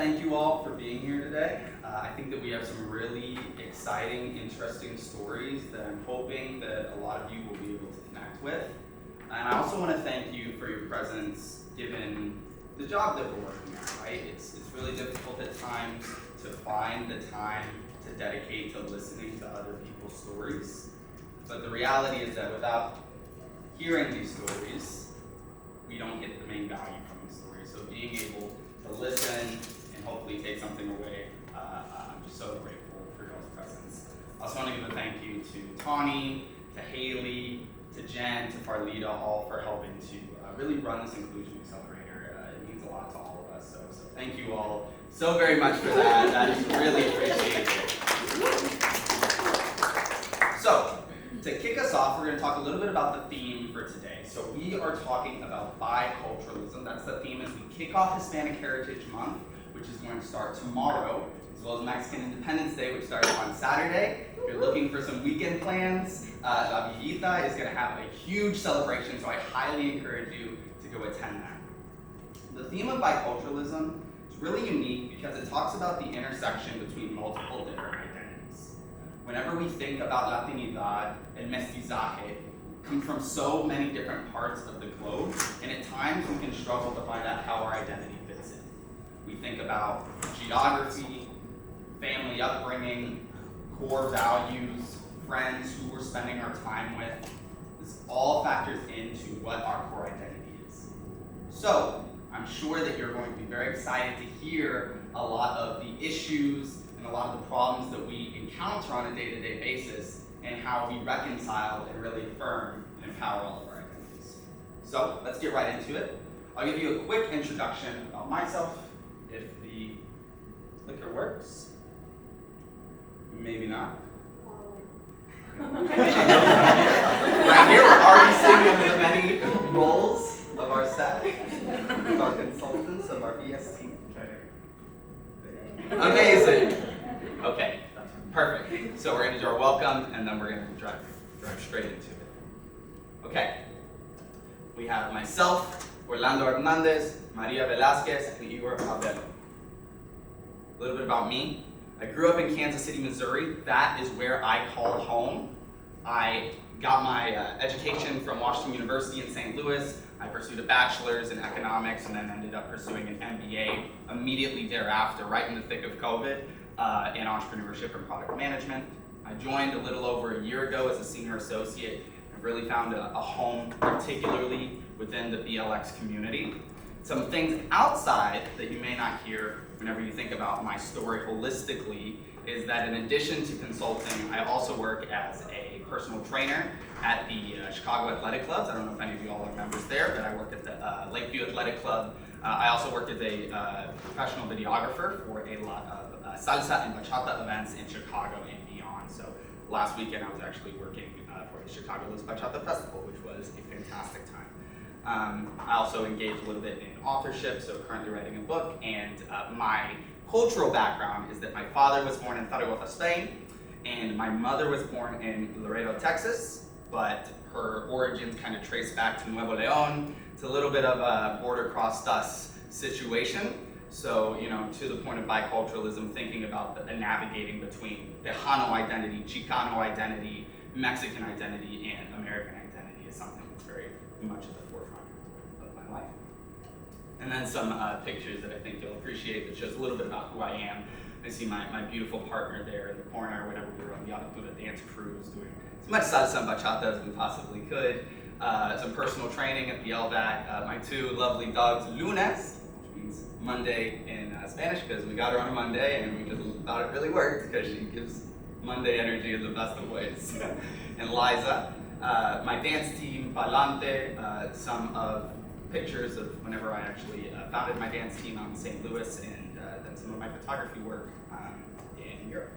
thank you all for being here today. I think that we have some really exciting, interesting stories that I'm hoping that a lot of you will be able to connect with. And I also want to thank you for your presence given the job that we're working at, right? It's really difficult at times to find the time to dedicate to listening to other people's stories. But the reality is that without hearing these stories, we don't get the main value from the stories. So being able to listen and hopefully take something away, I'm just so grateful for y'all's presence. I also want to give a thank you to Tawny, to Haley, to Jen, to Farlita, all for helping to really run this Inclusion Accelerator. It means a lot to all of us. So thank you all so very much for that. That is really appreciated. So, to kick us off, we're going to talk a little bit about the theme for today. So we are talking about biculturalism. That's the theme as we kick off Hispanic Heritage Month, which is going to start tomorrow, as well as Mexican Independence Day, which starts on Saturday. If you're looking for some weekend plans, La Villita is going to have a huge celebration, so I highly encourage you to go attend that. The theme of biculturalism is really unique because it talks about the intersection between multiple different identities. Whenever we think about Latinidad and mestizaje, come from so many different parts of the globe, and at times we can struggle to find out how our identity fits in. We think about geography, family upbringing, core values, friends who we're spending our time with. This all factors into what our core identity is. So, I'm sure that you're going to be very excited to hear a lot of the issues and a lot of the problems that we encounter on a day-to-day basis and how we reconcile and really affirm and empower all of our identities. So let's get right into it. I'll give you a quick introduction about myself, if the clicker works. Maybe not. Right here, we're already seeing the many roles of our staff, of our consultants, of our BS team. Amazing. Okay, perfect. So we're going to do our welcome, and then we're going to drive straight into it. Okay. We have myself, Orlando Hernandez, Maria Velasquez, and Igor Abel. A little bit about me. I grew up in Kansas City, Missouri. That is where I call home. I got my education from Washington University in St. Louis. I pursued a bachelor's in economics and then ended up pursuing an MBA immediately thereafter, right in the thick of COVID, in entrepreneurship and product management. I joined a little over a year ago as a senior associate. I've really found a home, particularly within the BLX community. Some things outside that you may not hear whenever you think about my story holistically is that in addition to consulting, I also work as a personal trainer at the Chicago Athletic Clubs. I don't know if any of you all are members there, but I work at the Lakeview Athletic Club. I also work as a professional videographer for a lot of salsa and bachata events in Chicago and beyond. So last weekend I was actually working for the Chicago Los Bachata Festival, which was a fantastic time. I also engage a little bit in authorship, so currently writing a book, and my cultural background is that my father was born in Zaragoza, Spain, and my mother was born in Laredo, Texas, but her origins kind of trace back to Nuevo León. It's a little bit of a border crossed us situation. So, to the point of biculturalism, thinking about the navigating between Tejano identity, Chicano identity, Mexican identity, and American identity is something that's very much at the forefront of my life. And then some pictures that I think you'll appreciate that shows a little bit about who I am. I see my beautiful partner there in the corner whenever we were on the Aventura dance cruise doing as much salsa and bachata as we possibly could. Some personal training at the LVAT. My two lovely dogs, Lunes, which means Monday in Spanish, because we got her on a Monday and we just thought it really worked because she gives Monday energy in the best of ways. And Liza. My dance team, Palante, some of pictures of whenever I actually founded my dance team out in St. Louis, and then some of my photography work in Europe.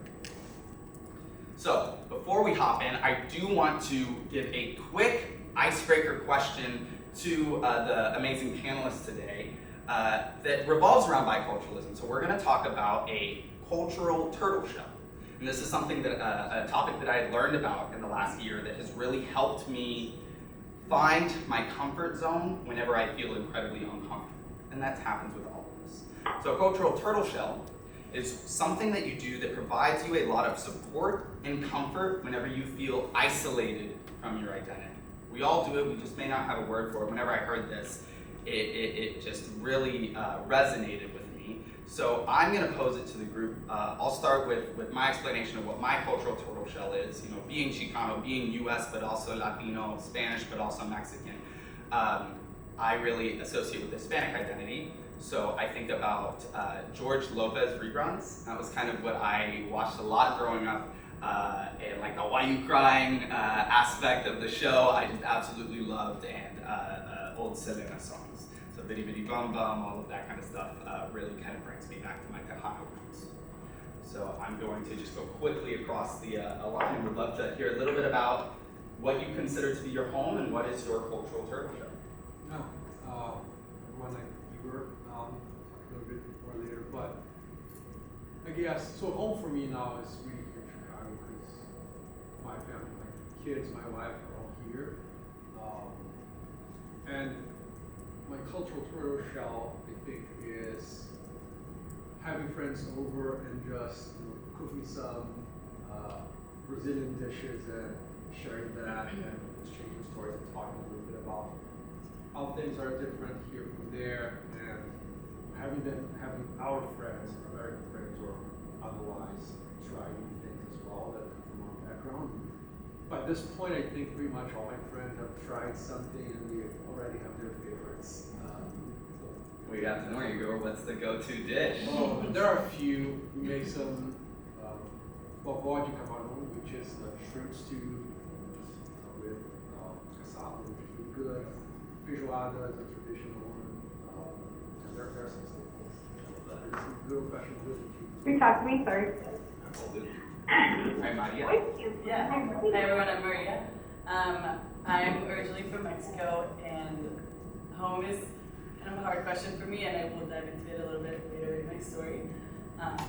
So, before we hop in, I do want to give a quick icebreaker question to the amazing panelists today that revolves around biculturalism. So we're going to talk about a cultural turtle shell. And this is something that a topic that I had learned about in the last year that has really helped me find my comfort zone whenever I feel incredibly uncomfortable. And that happens with all of us. So a cultural turtle shell is something that you do that provides you a lot of support and comfort whenever you feel isolated from your identity. We all do it, we just may not have a word for it. Whenever I heard this, it just really resonated with me. So I'm going to pose it to the group. I'll start with my explanation of what my cultural turtle shell is. You know, being Chicano, being U.S. but also Latino, Spanish but also Mexican. I really associate with the Hispanic identity. So I think about George Lopez reruns. That was kind of what I watched a lot growing up. And like the Why You Crying aspect of the show, I just absolutely loved, and old Selena songs. So Bitty Bitty Bum Bum, all of that kind of stuff really kind of brings me back to my Tejano roots. So I'm going to just go quickly across the line and would love to hear a little bit about what you consider to be your home and what is your cultural turtle shell. One like you were talk a little bit more later, but I guess so. Home for me now is really here in Chicago because my family, my kids, my wife are all here, and my cultural turtle shell, I think, is having friends over and just cook me some Brazilian dishes and sharing that and exchanging stories and talking a little bit about how things are different here from there, and having our friends, American friends or otherwise, try new things as well that come from our background. By this point, I think pretty much all my friends have tried something and we already have their favorites. We got to know you, girl. What's the go-to dish? Oh, there are a few. We make some bobó de camarão, which is the shrimp stew with cassava, which is really good. Feijoada is a traditional one, and there are some staples. There's some good old-fashioned good. Reach out to me, sorry. Absolutely. Hi, Maria. Yeah. Hi, everyone. I'm Maria. I'm originally from Mexico, and home is kind of a hard question for me, and I will dive into it a little bit later in my story.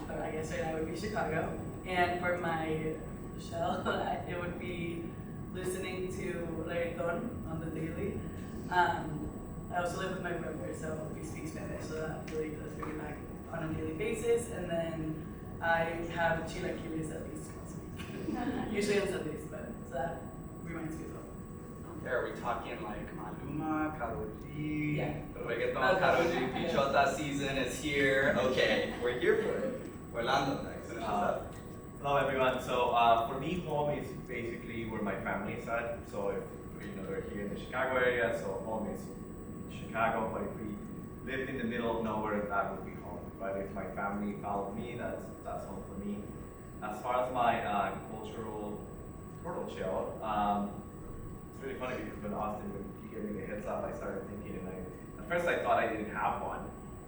But I guess right now it would be Chicago. And for my shell, it would be listening to reggaeton on the daily. I also live with my brother, so we speak Spanish, so that really does bring it back on a daily basis. And then I have chilaquiles at least once a week, usually on Sundays, but so that reminds me of home. Okay, are we talking like Maluma, Karol G? Yeah. The reggaeton, Karol G, Pichota season is here. Okay, we're here for it. Orlando, next. Finish us up. Hello everyone. So for me, home is basically where my family is at. So if they're here in the Chicago area, so home is Chicago. But if we lived in the middle of nowhere, that would be home. But if my family followed me, that's home for me. As far as my cultural turtle shell, it's really funny because when Austin would give me the heads up, I started thinking, and at first I thought I didn't have one,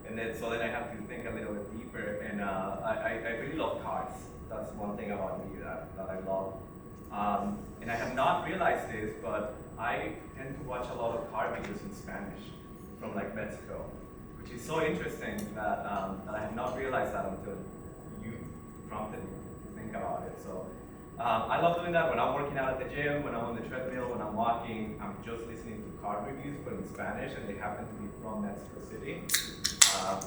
and then I have to think a little bit deeper. And I really love cars. That's one thing about me that I love. And I have not realized this, but I tend to watch a lot of car videos in Spanish from like Mexico, which is so interesting that I have not realized that until you prompted me to think about it. So I love doing that when I'm working out at the gym, when I'm on the treadmill, when I'm walking. I'm just listening to car reviews, but in Spanish, and they happen to be from Mexico City,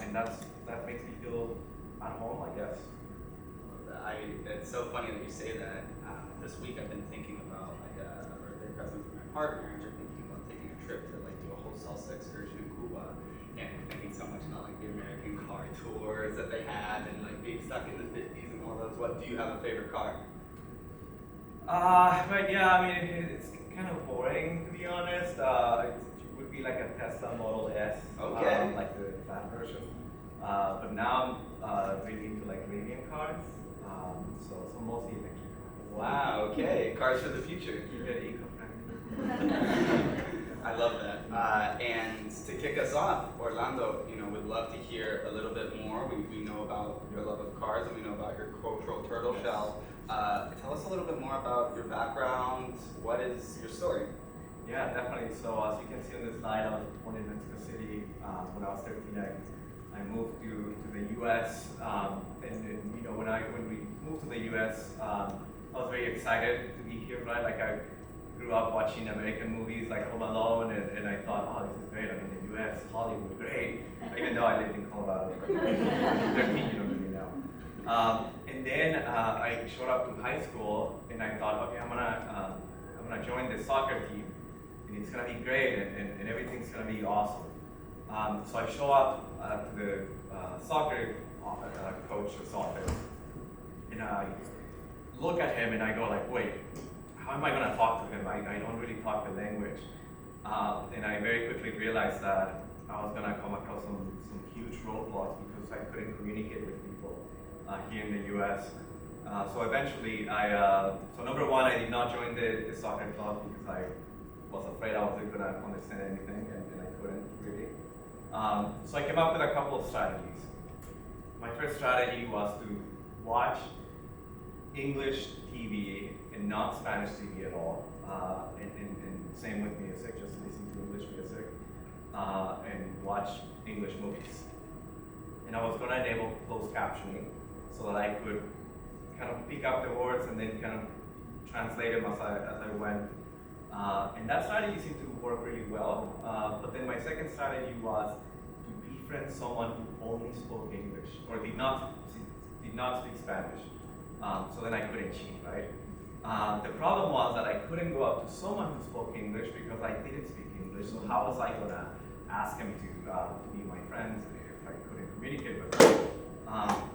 and that makes me feel at home, I guess. It's so funny that you say that. This week I've been thinking about like a birthday present for my partner, and we're thinking about taking a trip to like do a whole salsa excursion in Cuba, and we're thinking so much about like the American car tours that they had, and like being stuck in the 50s and all those. What do you have a favorite car? But yeah, I mean it's kind of boring to be honest. It would be like a Tesla Model S, Okay. like that version. But now I'm really into like radium cars. So mostly electric cars. Wow, okay. Cars for the future. Keep it eco-friendly. I love that. And to kick us off, Orlando, we'd love to hear a little bit more. We know about your love of cars, and we know about your cultural turtle shell. Tell us a little bit more about your background. What is your story? Yeah, definitely. So as you can see on the slide, I was born in Mexico City. When I was 13, I moved to the U.S. When we moved to the U.S., I was very excited to be here, right? Like grew up watching American movies like Home Alone, and I thought, oh, this is great. I'm in the U.S., Hollywood, great. Even though I lived in Colorado for 13, you don't really know. And then I showed up to high school, and I thought, okay, I'm gonna join the soccer team, and it's gonna be great, and everything's gonna be awesome. So I show up to the soccer coach's office, and I look at him and I go like, wait, how am I gonna talk to him? I don't really talk the language. And I very quickly realized that I was gonna come across some huge roadblocks because I couldn't communicate with people here in the US. So eventually so number one, I did not join the soccer club because I was afraid I wasn't gonna understand anything, and I couldn't really. So I came up with a couple of strategies. My first strategy was to watch English TV and not Spanish TV at all, and same with music, just listen to English music, and watch English movies. And I was going to enable closed captioning so that I could kind of pick up the words and then kind of translate them as I went. And that strategy seemed to work really well. But then my second strategy was to befriend someone who only spoke English or did not speak Spanish. So then I couldn't cheat, right? The problem was that I couldn't go up to someone who spoke English because I didn't speak English. So how was I gonna ask him to be my friend if I couldn't communicate with him?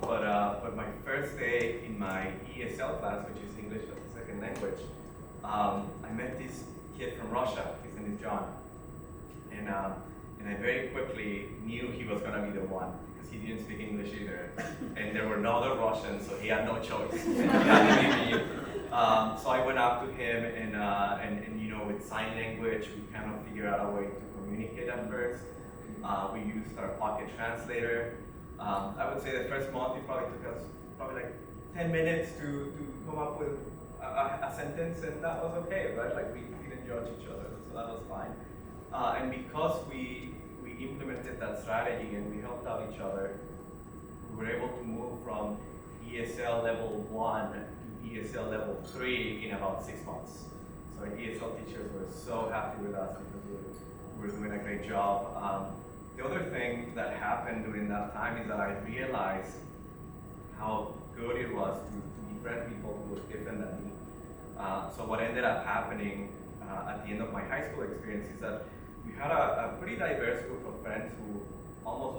But my first day in my ESL class, which is English as a second language, I met this kid from Russia. His name is John, and I very quickly knew he was gonna be the one. He didn't speak English either, and there were no other Russians, so he had no choice. He had to be me. So I went up to him, and you know, with sign language, we kind of figured out a way to communicate at first. We used our pocket translator. I would say the first month it probably took us like 10 minutes to come up with a sentence, and that was okay, right? Like we didn't judge each other, so that was fine. And because we implemented that strategy and we helped out each other, we were able to move from ESL level 1 to ESL level 3 in about 6 months. So our ESL teachers were so happy with us because we were doing a great job. The other thing that happened during that time is that I realized how good it was to befriend people who were different than me. So what ended up happening at the end of my high school experience is that we had a pretty diverse group of friends who almost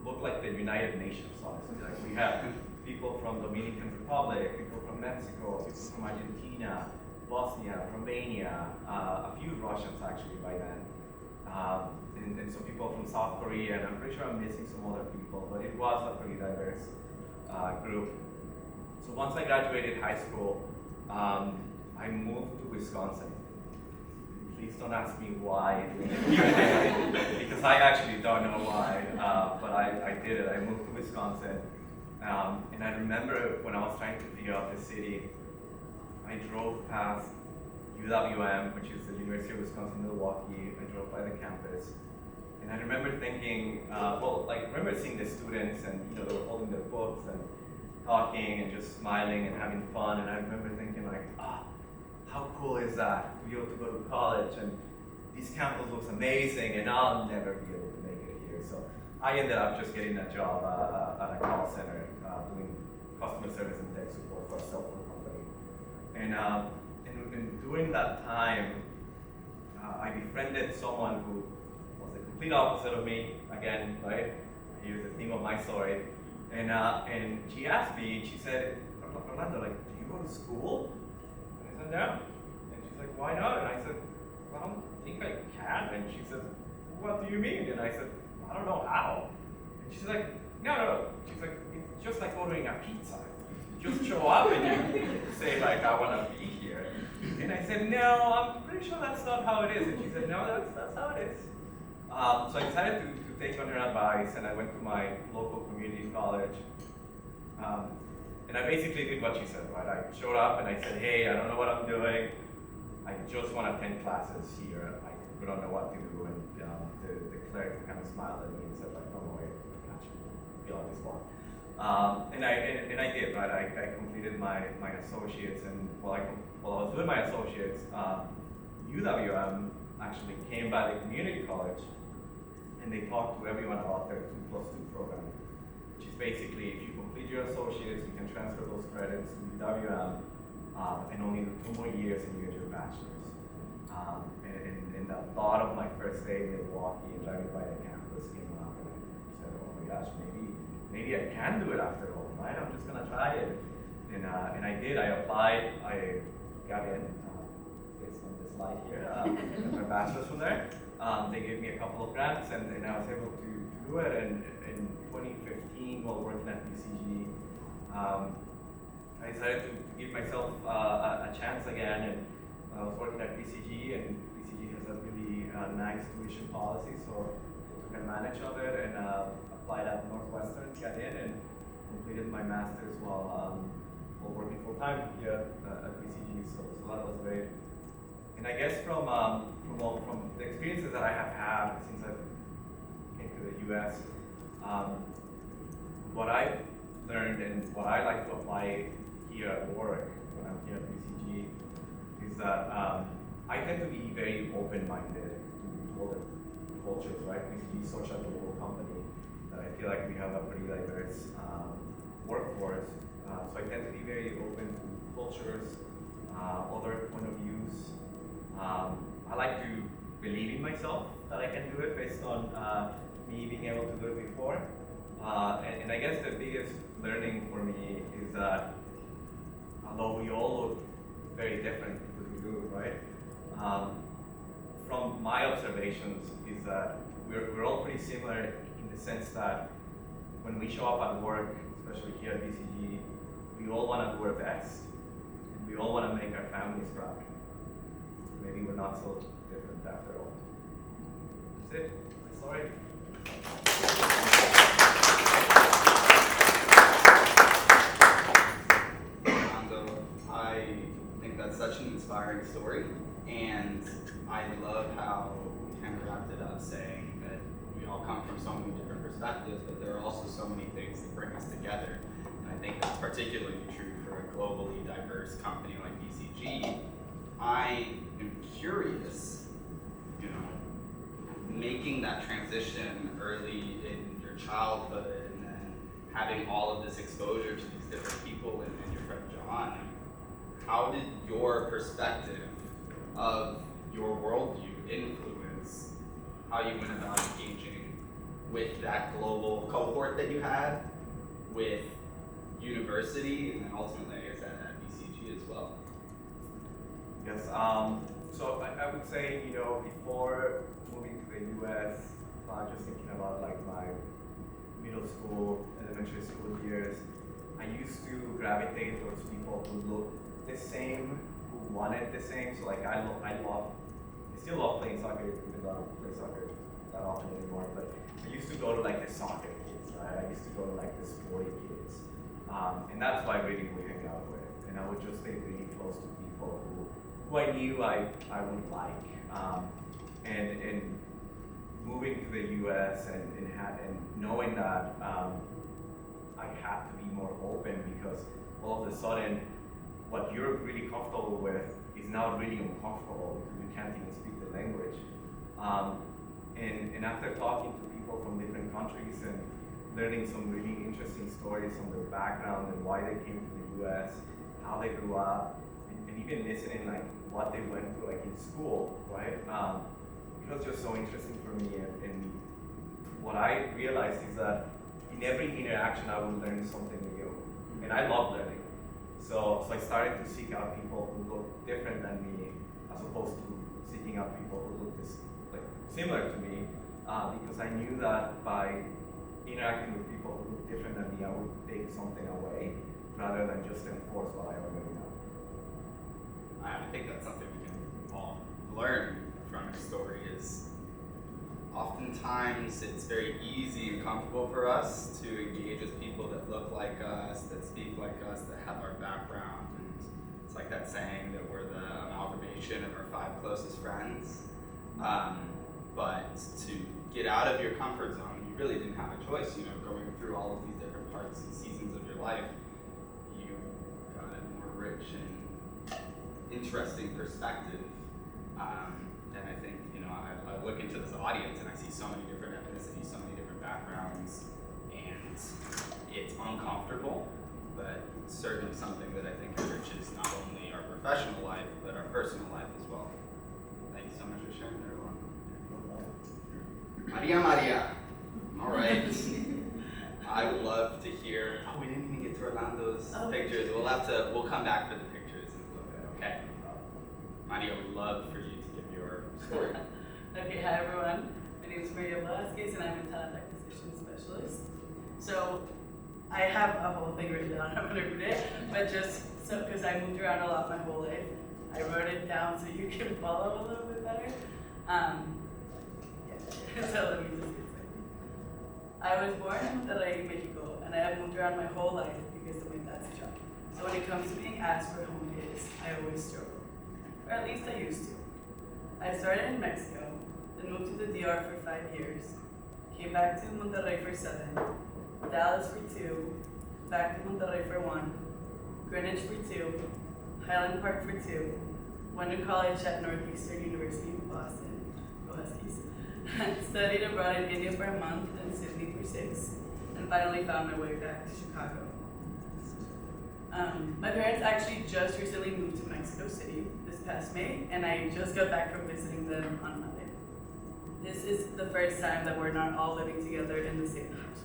looked like the United Nations, honestly. Like we had people from Dominican Republic, people from Mexico, people from Argentina, Bosnia, Romania, a few Russians actually by then, and some people from South Korea, and I'm pretty sure I'm missing some other people, but it was a pretty diverse group. So once I graduated high school, I moved to Wisconsin. Please don't ask me why, because I actually don't know why, but I did it. I moved to Wisconsin, and I remember when I was trying to figure out the city, I drove past UWM, which is the University of Wisconsin-Milwaukee. I drove by the campus, and I remember thinking, I remember seeing the students, and you know, they were holding their books and talking and just smiling and having fun, and I remember thinking like, how cool is that to be able to go to college, and this campus looks amazing, and I'll never be able to make it here. So I ended up just getting a job at a call center doing customer service and tech support for a cell phone company. And during that time, I befriended someone who was the complete opposite of me. Again, right? Here's the theme of my story. And she asked me, she said, Orlando, like, do you go to school? I said, no. And she's like, why not? And I said, well, I don't think I can. And she said, what do you mean? And I said, I don't know how. And she's like, no. She's like, it's just like ordering a pizza. You just show up and you say, like, I want to be here. And I said, no, I'm pretty sure that's not how it is. And she said, no, that's how it is. So I decided to take on her advice, and I went to my local community college. And I basically did what she said, right? I showed up and I said, hey, I don't know what I'm doing. I just want to attend classes here. I don't know what to do. And the clerk kind of smiled at me and said, like, don't worry, I got you. Fill out this form. And I did, right? I completed my associates, and while I was doing my associates, UWM actually came by the community college, and they talked to everyone about their 2+2 program, which is basically if you complete your associates, you can transfer those credits to UWM, and only do 2 more years and you get your bachelor's. And the thought of my first day in Milwaukee and driving by the campus came up, and I said, oh my gosh, maybe I can do it after all, right? I'm just gonna try it. And I did. I applied. I got in based on this slide here. Got my bachelor's from there. They gave me a couple of grants, and I was able to do it. And in 2015, while working at BCG, I decided to give myself a chance again. And I was working at BCG, and BCG has a really nice tuition policy, so I took advantage of it and applied at Northwestern, got in, and completed my master's while working full time here at BCG. So that was great. And I guess from the experiences that I have had since I came to the US, what I've learned and what I like to apply here at work when I'm here at BCG is that I tend to be very open-minded to other cultures, right? BCG is such a global company that I feel like we have a pretty diverse workforce. So I tend to be very open to cultures, other point of views. I like to believe in myself that I can do it based on me being able to do it before. And I guess the biggest learning for me is that although we all look very different because we do, right? From my observations is that we're all pretty similar in the sense that when we show up at work, especially here at BCG, we all want to do our best. We all want to make our families proud. Maybe we're not so different after all. That's it. Sorry. Fernando, I think that's such an inspiring story, and I love how we kind of wrapped it up saying that we all come from so many different perspectives, but there are also so many things that bring us together. And I think that's particularly true for a globally diverse company like BCG. I am curious, making that transition early in your childhood and then having all of this exposure to these different people and your friend John, how did your perspective of your worldview influence how you went about engaging with that global cohort that you had, with university, and then ultimately, I guess, at BCG as well? Yes, so I would say, before moving to the US, just thinking about like my middle school, elementary school years, I used to gravitate towards people who looked the same, who wanted the same. So like I still love playing soccer, even though I don't play soccer that often anymore, but I used to go to like the soccer kids, right? I used to go to like the sporty kids. And that's who I really would hang out with. And I would just stay really close to people who I knew I would like. And moving to the US and knowing that I had to be more open, because all of a sudden what you're really comfortable with is now really uncomfortable because you can't even speak the language. And after talking to people from different countries and learning some really interesting stories on their background and why they came to the US, how they grew up, and even listening like what they went through like in school, right? It was just so interesting for me, and what I realized is that in every interaction I would learn something new, and I love learning. So I started to seek out people who look different than me, as opposed to seeking out people who look similar to me, because I knew that by interacting with people who look different than me, I would take something away rather than just enforce what I already know. I think that's something we can all learn from your story. Is oftentimes it's very easy and comfortable for us to engage with people that look like us, that speak like us, that have our background. And it's like that saying that we're the amalgamation of our 5 closest friends. But to get out of your comfort zone, you really didn't have a choice. Going through all of these different parts and seasons of your life, you got a more rich and interesting perspective. audience, and I see so many different ethnicities, so many different backgrounds, and it's uncomfortable, but certainly something that I think enriches not only our professional life, but our personal life as well. Thank you so much for sharing, everyone. Maria. All right. I would love to hear. Oh, we didn't even get to Orlando's pictures. We'll come back for the pictures in a little bit. Okay. Maria, would love for you to give your story. Okay, hi everyone. My name is Maria Velasquez, and I'm a talent acquisition specialist. So I have a whole thing written down. I'm gonna read it, but just so because I moved around a lot my whole life, I wrote it down so you can follow a little bit better. Yeah. So let me just get started. I was born in Monterrey, Mexico, and I have moved around my whole life because of my dad's job. So when it comes to being asked where home is, I always struggle. Or at least I used to. I started in Mexico, then moved to the DR for 5 years, came back to Monterrey for 7, Dallas for 2, back to Monterrey for 1, Greenwich for 2, Highland Park for 2, went to college at Northeastern University in Boston, go Huskies, studied abroad in India for a month and Sydney for 6, and finally found my way back to Chicago. My parents actually just recently moved to Mexico City this past May, and I just got back from visiting them on Monday. This is the first time that we're not all living together in the same house.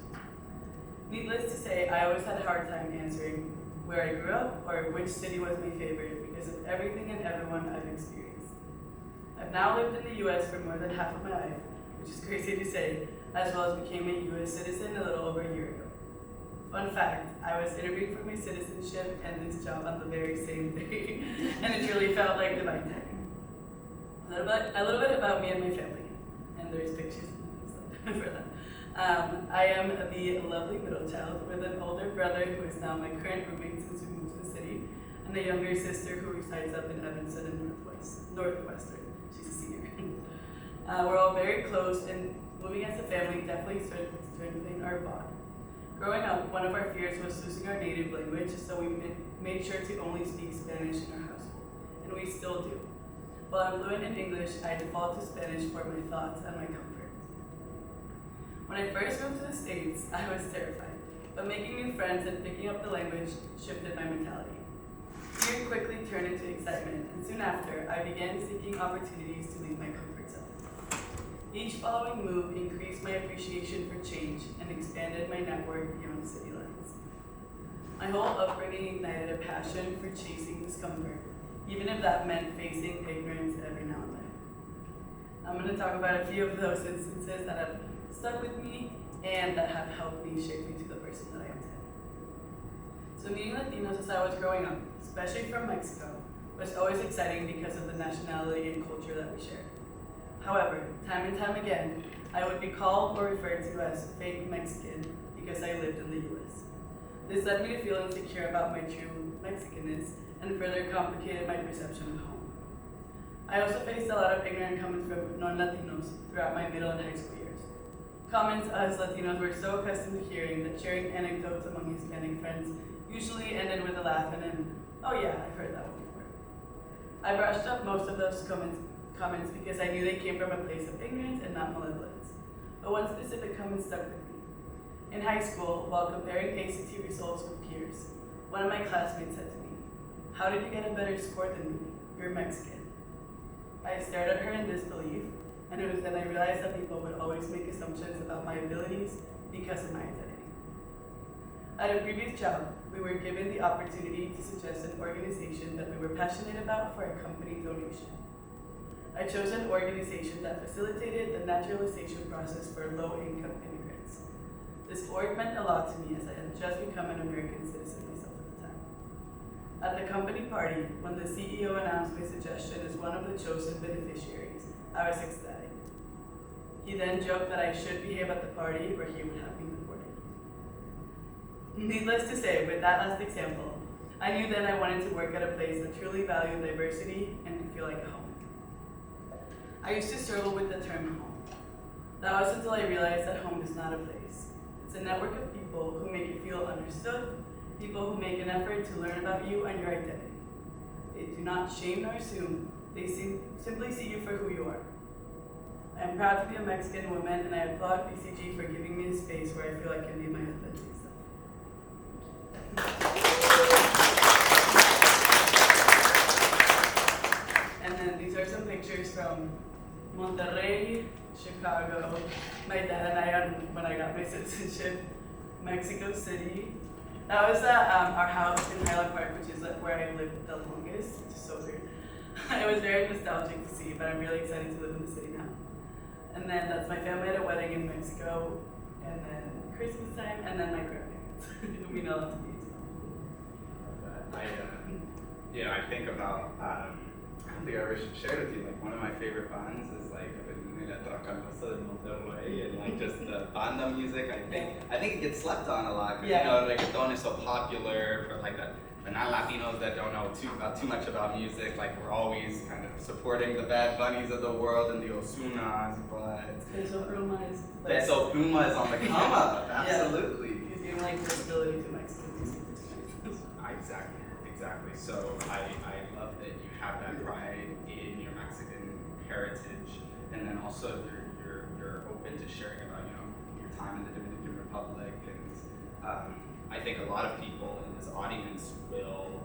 Needless to say, I always had a hard time answering where I grew up or which city was my favorite because of everything and everyone I've experienced. I've now lived in the US for more than half of my life, which is crazy to say, as well as became a US citizen a little over a year ago. Fun fact, I was interviewing for my citizenship and this job on the very same day, and it really felt like divine timing. A little bit about me and my family, and there's pictures for that. I am the lovely middle child with an older brother who is now my current roommate since we moved to the city, and a younger sister who resides up in Evanston in Northwestern. She's a senior. We're all very close, and moving as a family definitely strengthened our bond. Growing up, one of our fears was losing our native language, so we made sure to only speak Spanish in our household, and we still do. While I'm fluent in English, I default to Spanish for my thoughts and my comfort. When I first moved to the States, I was terrified, but making new friends and picking up the language shifted my mentality. Fear quickly turned into excitement, and soon after, I began seeking opportunities to leave my comfort zone. Each following move increased my appreciation for change and expanded my network beyond city lines. My whole upbringing ignited a passion for chasing discomfort, even if that meant facing ignorance every now and then. I'm going to talk about a few of those instances that have stuck with me and that have helped me shape me to the person that I am today. So meeting Latinos as I was growing up, especially from Mexico, was always exciting because of the nationality and culture that we share. However, time and time again, I would be called or referred to as fake Mexican because I lived in the US. This led me to feel insecure about my true Mexicanness and further complicated my perception of home. I also faced a lot of ignorant comments from non-Latinos throughout my middle and high school years. Comments us Latinos were so accustomed to hearing that sharing anecdotes among Hispanic friends usually ended with a laugh and an, "Oh yeah, I've heard that one before." I brushed up most of those comments because I knew they came from a place of ignorance and not malevolence. But one specific comment stuck with me. In high school, while comparing ACT results with peers, one of my classmates said to me, "How did you get a better score than me? You're Mexican." I stared at her in disbelief, and it was then I realized that people would always make assumptions about my abilities because of my identity. At a previous job, we were given the opportunity to suggest an organization that we were passionate about for a company donation. I chose an organization that facilitated the naturalization process for low-income immigrants. This org meant a lot to me as I had just become an American citizen myself at the time. At the company party, when the CEO announced my suggestion as one of the chosen beneficiaries, I was ecstatic. He then joked that I should behave at the party or he would have me deported. Needless to say, with that last example, I knew then I wanted to work at a place that truly valued diversity and could feel like a home. I used to struggle with the term home. That was until I realized that home is not a place. It's a network of people who make you feel understood, people who make an effort to learn about you and your identity. They do not shame nor assume, they simply see you for who you are. I'm proud to be a Mexican woman, and I applaud BCG for giving me a space where I feel I can be my authentic self. And then these are some pictures from Monterrey, Chicago, my dad and I when I got my citizenship, Mexico City. That was our house in Highland Park, which is where I lived the longest, which is so weird. It was very nostalgic to see, but I'm really excited to live in the city now. And then that's my family at a wedding in Mexico, and then Christmas time, and then my grandparents, who mean a lot to me as well. I think about, I don't think I ever shared with you, like one of my favorite bands is like La Tracalosa de Monterrey, and like just the banda music. I think it gets slept on a lot because you know reggaeton is so popular for like the non-Latinos that don't know too much about music. Like we're always kind of supporting the Bad Bunnies of the world and the Osunas, but Peso Pluma is on the come up. Absolutely. He's giving like visibility to Mexican music. Exactly. So I love that you have that pride in your Mexican heritage, and then also you're open to sharing about your time in the Dominican Republic, and I think a lot of people in this audience will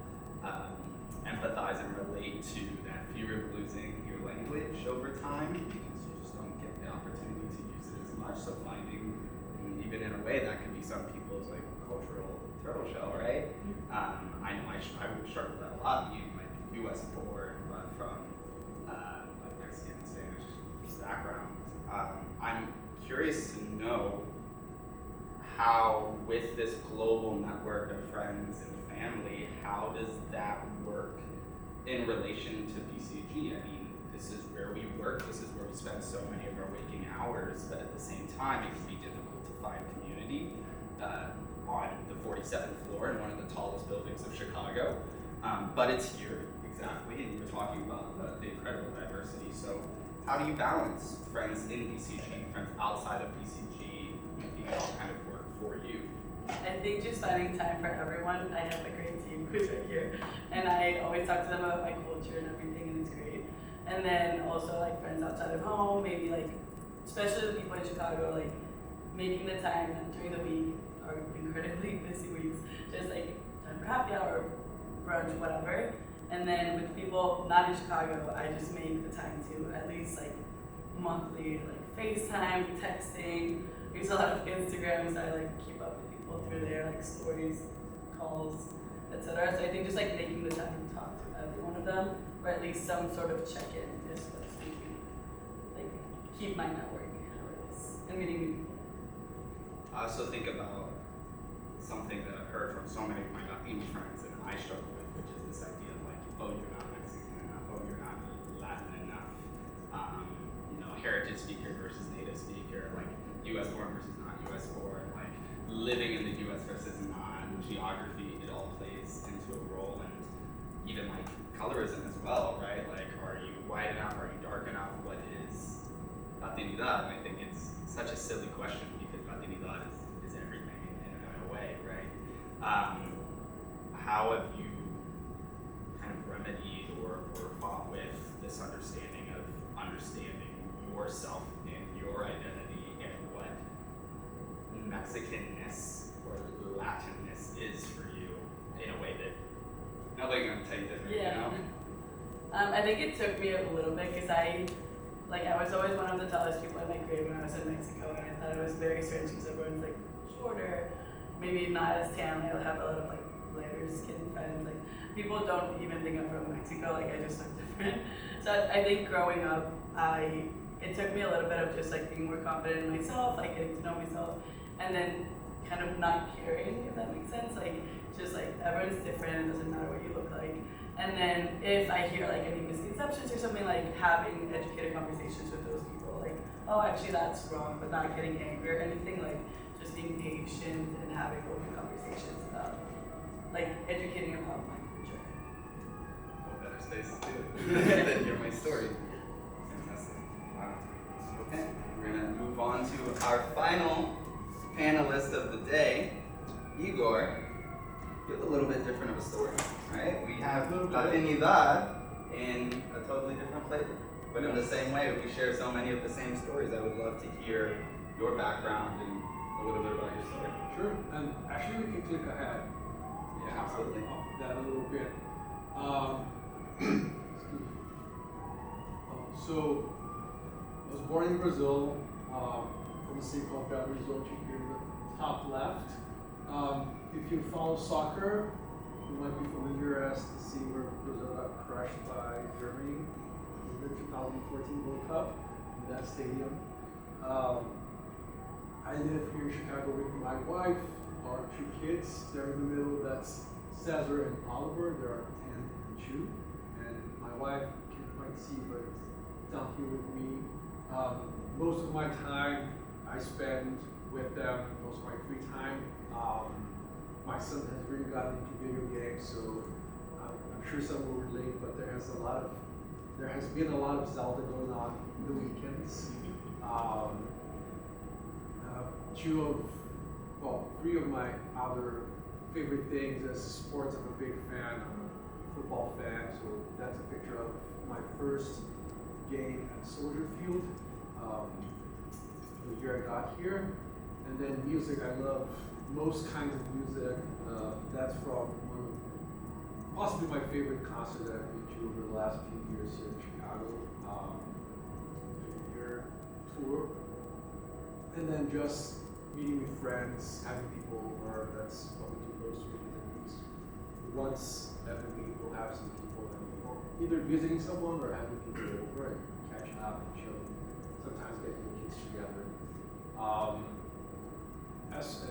empathize and relate to that fear of losing your language over time because you just don't get the opportunity to use it as much. So finding, and even in a way, that could be some people's like cultural turtle shell, right? I know I would struggle with that a lot being like U.S. born, but from like Mexican and Spanish background. I'm curious to know how, with this global network of friends and family, how does that work in relation to BCG? I mean, this is where we work, this is where we spend so many of our waking hours, but at the same time, it can be difficult to find community on the 47th floor in one of the tallest buildings of Chicago. But it's here, exactly, and you were talking about the incredible diversity. So how do you balance friends in BCG, friends outside of BCG, making it all kind of work for you? I think just finding time for everyone. I have a great team who's right here, and I always talk to them about my culture and everything, and it's great. And then also like friends outside of home, maybe like, especially the people in Chicago, like making the time during the week, or incredibly busy weeks, just like time for happy hour, brunch, whatever. And then with people not in Chicago, I just make the time to at least like monthly, like FaceTime, texting. There's a lot of Instagrams. I like keep up with people through there, like stories, calls, etc. So I think just like making the time to talk to every one of them, or at least some sort of check-in, is what's making like keep my network how it is and meeting new people. I also think about something that I've heard from so many of my Latino friends and I struggle with, which is this idea of like, oh, you're not Mexican enough, oh, you're not Latin enough. Heritage speaker versus native speaker, like U.S. born versus not U.S. born, like living in the U.S. versus not, geography, it all plays into a role, and even like colorism as well, right? Like, are you white enough, are you dark enough, what is Latinidad? And I think it's such a silly question because Latinidad is everything in a way, right? How have you kind of remedied or fought with this understanding of understanding yourself and your identity and what Mexicanness or Latinness is for you in a way that nobody's gonna tell you different, you know? I think it took me a little bit because I was always one of the tallest people in my grade when I was in Mexico, and I thought it was very strange because everyone's like shorter, maybe not as tan. I have a lot of like lighter skin friends. Like people don't even think I'm from Mexico. Like I just look different. So I think growing up, it took me a little bit of just like being more confident in myself, like getting to know myself, and then kind of not caring, if that makes sense. Like just like everyone's different, it doesn't matter what you look like. And then if I hear like any misconceptions or something, like having educated conversations with those people, like, oh actually that's wrong, but not getting angry or anything, like just being patient and having open conversations about like educating about my culture. Well, better space to do it than hear my story. Okay, we're gonna move on to our final panelist of the day, Igor. You have a little bit different of a story, right? We have Latinidad in a totally different flavor. But in the same way, we share so many of the same stories. I would love to hear your background and a little bit about your story. Sure, and actually we can click ahead. Yeah, absolutely. Off that a little bit. Excuse me. So, I was born in Brazil, from a city called Belo Horizonte here in the top left. If you follow soccer, you might be familiar as to see where Brazil got crushed by Germany in the 2014 World Cup in that stadium. I live here in Chicago with my wife, our 2 kids. They're in the middle, that's Cesar and Oliver. They are 10 and 2. And my wife can't quite see, but it's down here with me. Most of my time I spend with them, most of my free time. My son has really gotten into video games, so I'm sure some will relate, but there has been a lot of Zelda going on in the weekends. 3 of my other favorite things is sports. I'm a big fan. I'm a football fan, so that's a picture of my first game at Soldier Field, the year I got here. And then music, I love most kinds of music. That's from one of possibly my favorite concert that I've been to over the last few years here in Chicago. Year tour. And then just meeting with friends, having people over, that's what we do most weekends. Once every week we'll have some people and either visiting someone or having people over and catching up and chilling, sometimes getting the kids together. As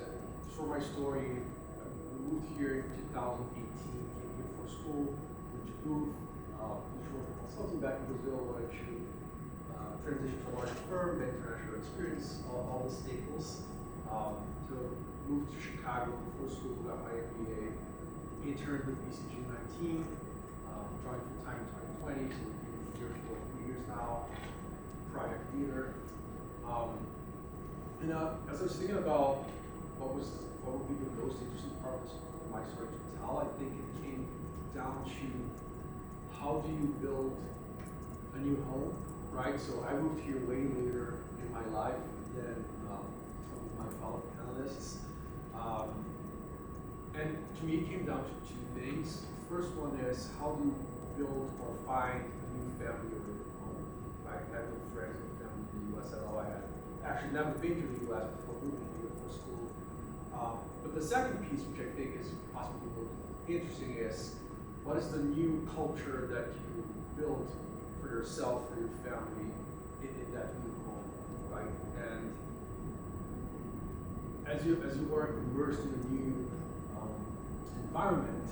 for my story, I moved here in 2018, came here for school, which moved, which was consulting back in Brazil, wanted to transition to a large firm, international experience, all the staples. To move to Chicago for school, got my MBA, interned with BCG 19, joined full time in 2020, so we've been here for 3 years now, project leader. And as I was thinking about what would be the most interesting part of my story to tell, I think it came down to how do you build a new home, right? So I moved here way later in my life than some of my fellow panelists. And to me, it came down to 2 things. The first one is how do you build or find a new family or a home, right? I had no friends or family in the US at all. I had actually never been to the US before moving here for school. But the second piece, which I think is possibly the most interesting, is what is the new culture that you build for yourself, for your family, in that new home, right? And as you are immersed in a new environment,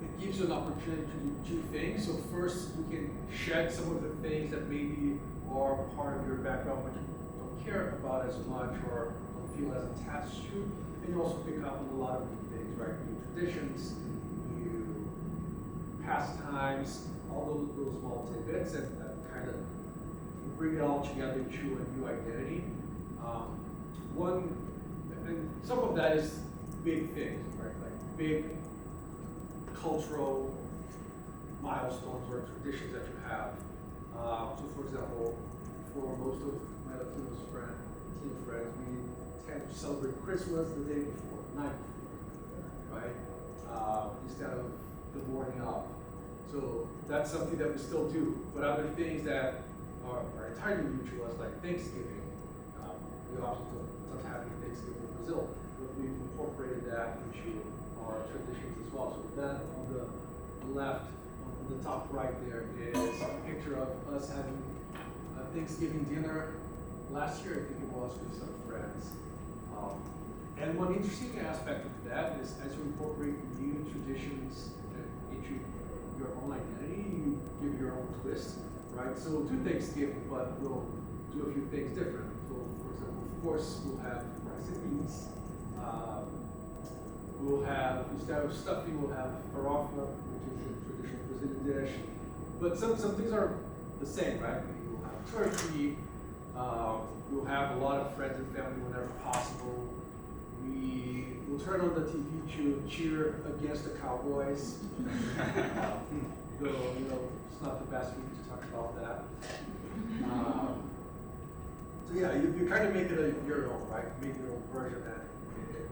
it gives you an opportunity to do 2 things. So first, you can shed some of the things that maybe are part of your background, but you don't care about as much or don't feel as attached to. And you also pick up on a lot of new things, right? New traditions, new pastimes, all those small tidbits, and kind of bring it all together into a new identity. And some of that is big things, right? Like big cultural milestones or traditions that you have. So for example, for most of my Latino friends, we tend to celebrate Christmas the day before, the night before, right? Instead of the morning of. So that's something that we still do. But other things that are entirely new to us, like Thanksgiving, we often don't have any Thanksgiving in Brazil, but we've incorporated that into our traditions as well. So that on the left, on the top right there, is a picture of us having a Thanksgiving dinner last year, I think it was, with some friends. And one interesting aspect of that is as you incorporate new traditions into your own identity, you give your own twist, right? So we'll do Thanksgiving, but we'll do a few things different. So, for example, of course, we'll have rice and beans. We'll have, instead of stuffing, we'll have farofa, which is a traditional Brazilian dish. But some things are the same, right? We'll have turkey. We'll have a lot of friends and family whenever possible. We will turn on the TV to cheer against the Cowboys. it's not the best week to talk about that. So yeah, you kind of make it your own, right? Make your own version that it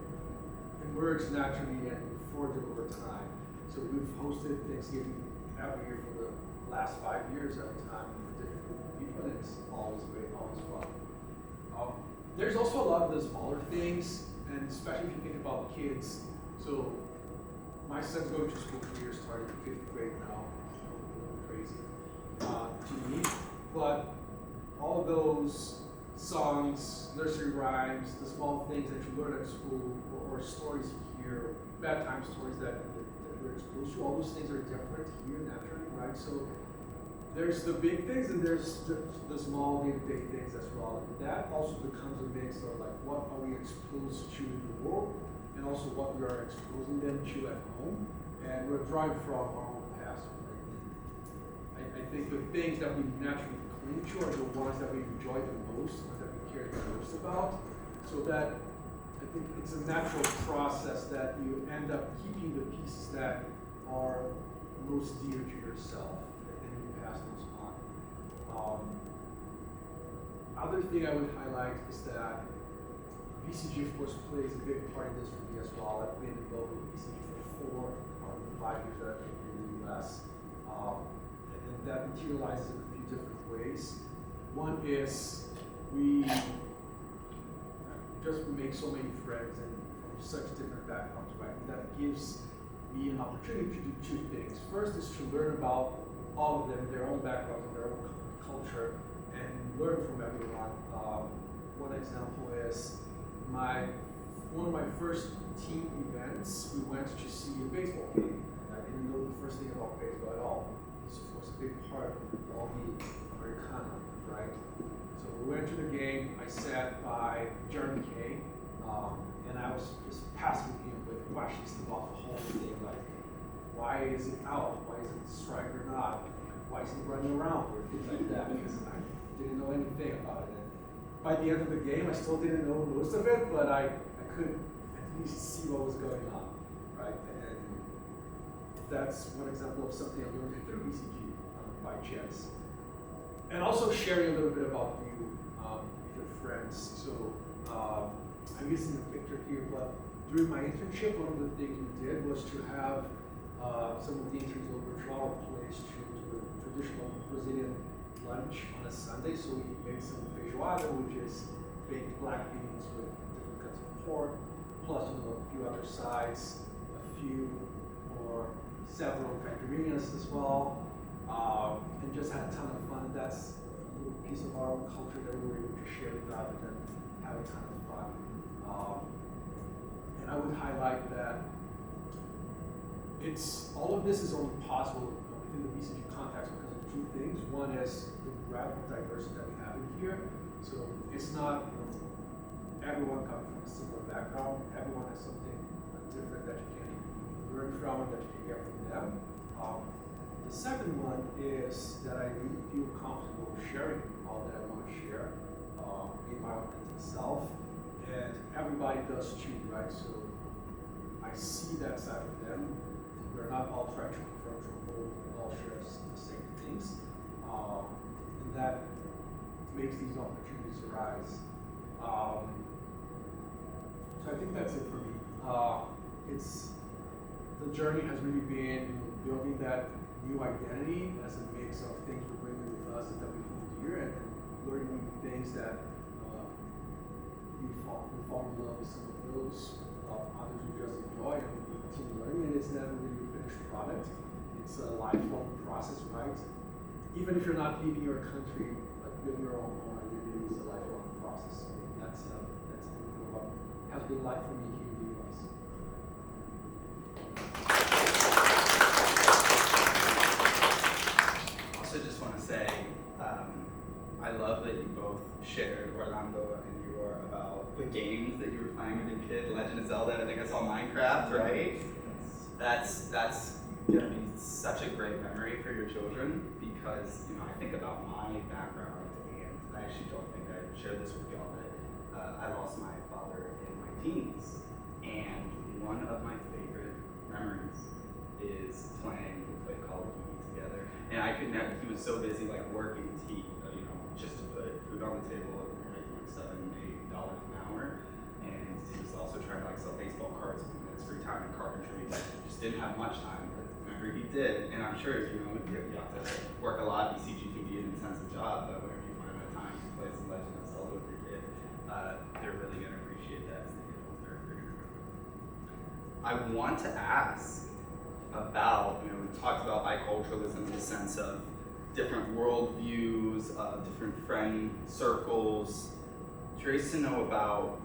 emerges naturally and you forge it over time. So we've hosted Thanksgiving every year for the last 5 years every time with different group of people, and it's always great, always fun. There's also a lot of the smaller things, and especially if you think about kids. So my son's going to school 3 years, starting 5th grade now, a little crazy to me, but all those songs, nursery rhymes, the small things that you learn at school, or stories you hear, bedtime stories that you're exposed to, all those things are different here naturally, right? So there's the big things and there's the small day-to-day things as well. And that also becomes a mix of like what are we exposed to in the world and also what we are exposing them to at home. And we're drawing from our own past. Right? I think the things that we naturally cling to are the ones that we enjoy the most or that we care the most about. So that I think it's a natural process that you end up keeping the pieces that are most dear to yourself. Pass those on. Other thing I would highlight is that BCG, of course, plays a big part in this for me as well. I've been involved with BCG for 4 out of the 5 years that I've been here in the US. And that materializes in a few different ways. One is we make so many friends and from such different backgrounds, right? And that gives me an opportunity to do 2 things. First is to learn about all of them, their own background and their own culture, and learn from everyone. One example is one of my first team events. We went to see a baseball game, and I didn't know the first thing about baseball at all. This was a big part of all the Americana, right? So we went to the game. I sat by Jeremy Kay, and I was just passing him with questions about the whole thing, like, why is it out? Why is it strike or not? Why is he running around or things like that? Because I didn't know anything about it. And by the end of the game, I still didn't know most of it, but I could at least see what was going on, right? And that's one example of something I learned through BCG by chance. And also sharing a little bit about you with your friends. So I'm using the picture here, but during my internship, one of the things we did was to have some of the interns over to our place to do a traditional Brazilian lunch on a Sunday. So we made some feijoada, which is baked black beans with different cuts of pork, plus a few other sides, a few or several caipirinhas as well, and just had a ton of fun. That's a little piece of our culture that we were able to share rather than have a ton of fun. And I would highlight that all of this is only possible within the BCG context because of 2 things. One is the breadth of diversity that we have in here. So it's not everyone coming from a similar background. Everyone has something different that you can learn from and that you can get from them. The second one is that I really feel comfortable sharing all that I want to share in my authentic self. And everybody does too, right? So I see that side of them. We're not all trying to confront your whole, we all share the same things. And that makes these opportunities arise. So I think that's it for me. The journey has really been building that new identity as a mix of things we're bringing with us and that we hold dear, and learning new things that we fall in love with some of those. Others we just enjoy and we continue learning, and it's never really a finished product. It's a lifelong process, right? Even if you're not leaving your country, like building your own identity is a lifelong process. So that's what has been like for me here in the US. Also just want to say, I love that you both shared, Orlando and you are, about the games that you were playing with your kid, Legend of Zelda, I think I saw Minecraft, right? That's gonna be such a great memory for your children because, I think about my background, and I actually don't think I shared this with y'all, but I lost my father in my teens, and one of my favorite memories is playing Call of Duty together. And I could never, he was so busy like working just to put food on the table and making like $7, $8 an hour. And he was also trying to like sell baseball cards in his free time in carpentry. Just didn't have much time, but whenever he did, and I'm sure you have to work a lot. BCG can be an intensive job, but whenever you find that time to play some Legend of Zelda with your kid, they're really gonna appreciate that as they get older. They're gonna remember. I want to ask about, we talked about biculturalism in the sense of different worldviews, different friend circles. Curious to know about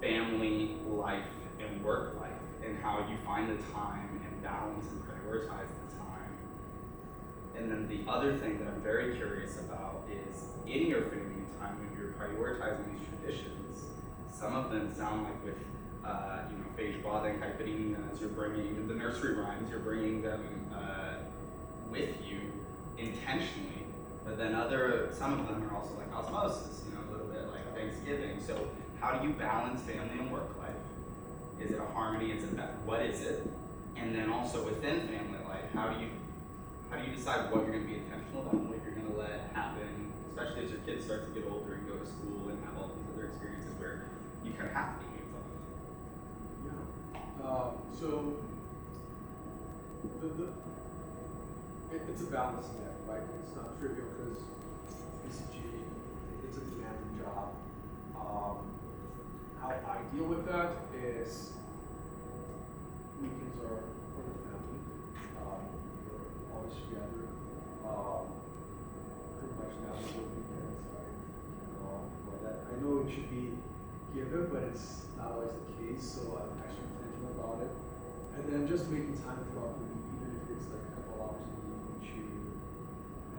family life and work life and how you find the time and balance and prioritize the time. And then the other thing that I'm very curious about is in your family time when you're prioritizing these traditions, some of them sound like with feijoada and caipirinhas, you're bringing the nursery rhymes, you're bringing them with you intentionally, but then some of them are also like osmosis, a little bit like Thanksgiving. So how do you balance family and work life? Is it a harmony? What is it? And then also within family life, how do you decide what you're going to be intentional about and what you're going to let happen, especially as your kids start to get older and go to school and have all these other experiences where you kind of have to be hands off. Yeah. So it's a balancing act, right? It's not trivial because BCG, it's a demanding job. How I deal with that is weekends are for the family. We're always together. Pretty much now we're weekends. I know it should be given, but it's not always the case. So I'm actually intentional about it. And then just making time throughout the week, even if it's like a couple hours a week, to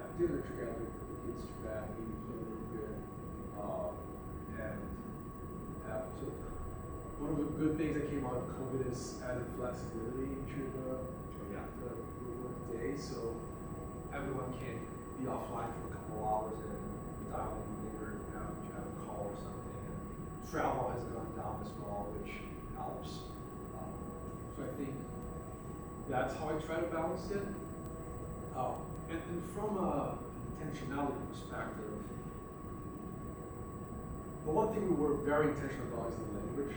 have dinner together, put the kids to bed, maybe eat a little bit, and have so. One of the good things that came out of COVID is added flexibility into the work day, so everyone can be offline for a couple hours and dial in later if you have a call or something. And travel has gone down as well, which helps. So I think that's how I try to balance it. And from a intentionality perspective, the one thing we were very intentional about is the language.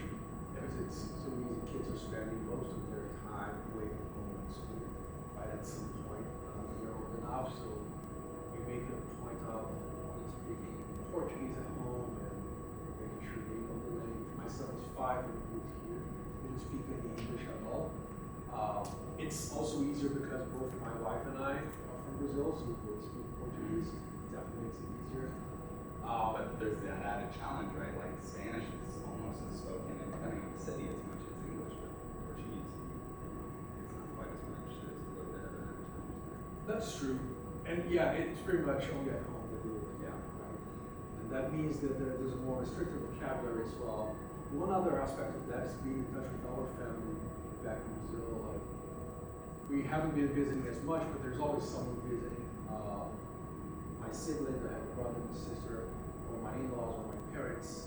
Because it's so easy, kids are spending most of their time away from home and school, right, at some point when they're old enough, so we make it a point of only speaking Portuguese at home and making sure they know the language. My son was 5 when he moved here, didn't speak any English at all. It's also easier because both my wife and I are from Brazil, so we both speak Portuguese. Definitely makes it easier. But there's that added challenge, right? Like Spanish is almost as spoken, and depending on the city, as much as English, but Portuguese, it's not quite as much. There's a little bit of an added challenge there. That's true. And yeah, it's pretty much only at home that they do it, yeah, right? And that means that there's a more restricted vocabulary as well. One other aspect of that is being in touch with our family back in Brazil. Like, we haven't been visiting as much, but there's always someone visiting. My siblings, I have a brother and a sister, or my in-laws, or my parents.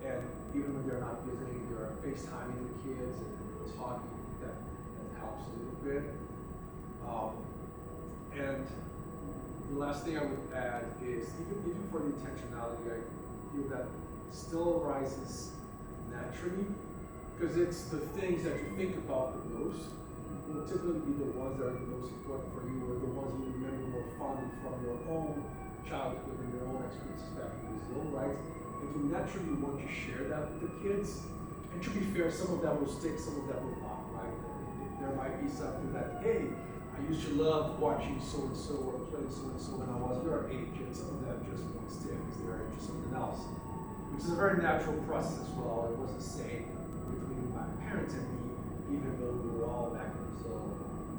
And even when they're not visiting, they're FaceTiming the kids and talking. That helps a little bit. And the last thing I would add is, even for the intentionality, I feel that still arises naturally, because it's the things that you think about the most will typically be the ones that are the most important for you, or the ones you remember more fondly from your own childhood and your own experiences back in Brazil, right? And you naturally want to share that with the kids. And to be fair, some of that will stick, some of that will not, right? There might be something that, hey, I used to love watching so-and-so or playing so-and-so when I was your age, and some of that just won't stick because they're into something else, which is a very natural process as well. It was the same between my parents and me, even though we were all back in Brazil,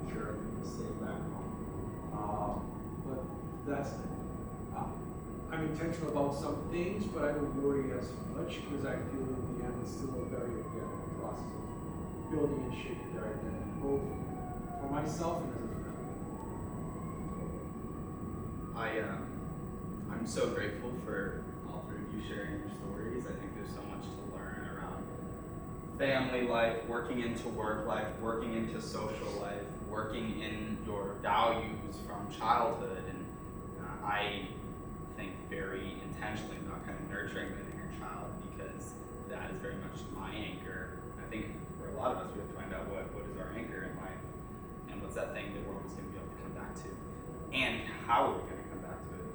sure, the same back home. But that's it. I'm intentional about some things, but I don't worry as much because I feel in the end it's still a very organic process of building and shaping their identity, both for myself and as a family. I'm so grateful for all three of you sharing your stories. I think there's so much to learn around family life, working into work life, working into social life, working in your values from childhood, and I think very intentionally about kind of nurturing that inner child, because that is very much my anchor. I think for a lot of us, we have to find out what is our anchor in life, and what's that thing that we're always going to be able to come back to, and how are we going to come back to it.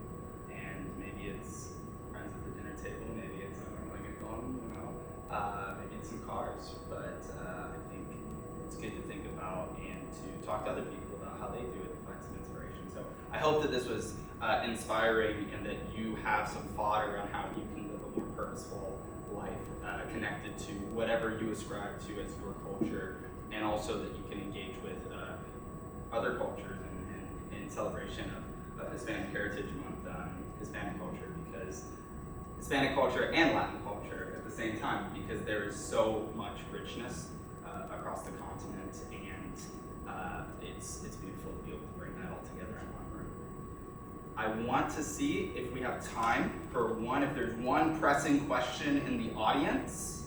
And maybe it's friends at the dinner table, maybe it's like a phone, maybe it's some cars, but I think it's good to think about and to talk to other people about how they do it and find some inspiration. So I hope that this was inspiring, and that you have some thought around how you can live a more purposeful life connected to whatever you ascribe to as your culture, and also that you can engage with other cultures in celebration of Hispanic Heritage Month, Hispanic culture, because Hispanic culture and Latin culture at the same time, because there is so much richness across the continent, and it's beautiful to be able to bring that all together in one room. I want to see if we have time for if there's one pressing question in the audience.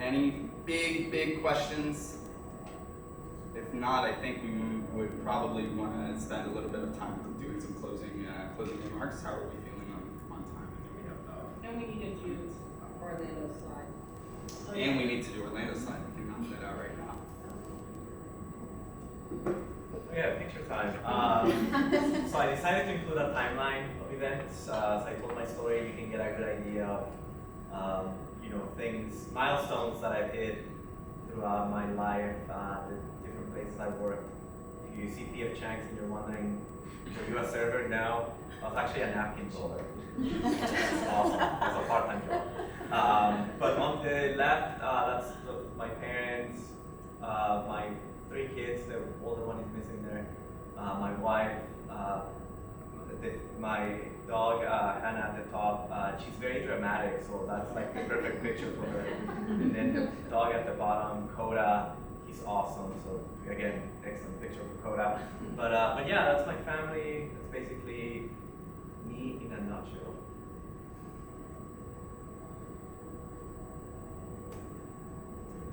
Any big questions? If not, I think we would probably want to spend a little bit of time doing some closing remarks. How are we feeling on time? I know we have And we need to do Orlando slide. and we need to do Orlando slide. We can knock that out right now. Yeah, picture time. So I decided to include a timeline of events. As I told my story, you can get a good idea of, milestones that I've hit throughout my life, the different places I've worked. If you see P.F. Chang's and you're wondering, are you a server? No, I was actually a napkin roller. It's awesome. It's a part-time job. But on the left, that's my parents, my 3 kids. The older one is missing there. My wife, my dog Hannah at the top. She's very dramatic, so that's like the perfect picture for her. And then the dog at the bottom, Coda. He's awesome. So again, excellent picture for Coda. But yeah, that's my family. That's basically me in a nutshell.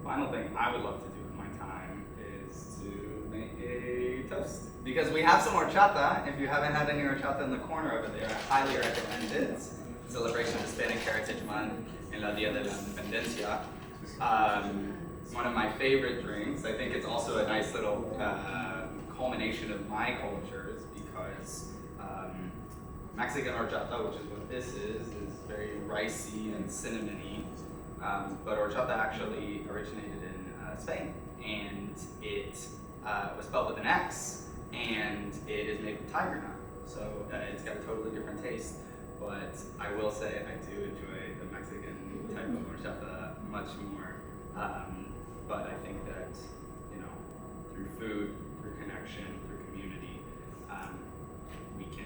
Final thing I would love to do with my time is to make a toast. Because we have some horchata. If you haven't had any horchata in the corner over there, I highly recommend it. Celebration of Hispanic Heritage Month en la Dia de la Independencia. One of my favorite drinks. I think it's also a nice little culmination of my cultures, because Mexican horchata, which is what this is very ricey and cinnamony. But horchata actually originated in Spain, and it was spelled with an X, and it is made with tiger nut. So it's got a totally different taste. But I will say I do enjoy the Mexican type of horchata much more. But I think that, through food, through connection, through community, we can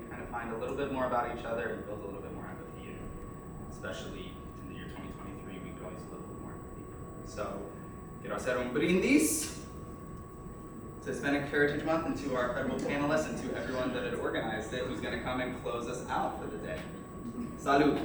kind of find a little bit more about each other and build a little bit more empathy, and especially in the year 2023, we could always a little bit more empathy. So, quiero hacer un brindis to Hispanic Heritage Month, and to our incredible panelists, and to everyone that had organized it, who's going to come and close us out for the day. Salud.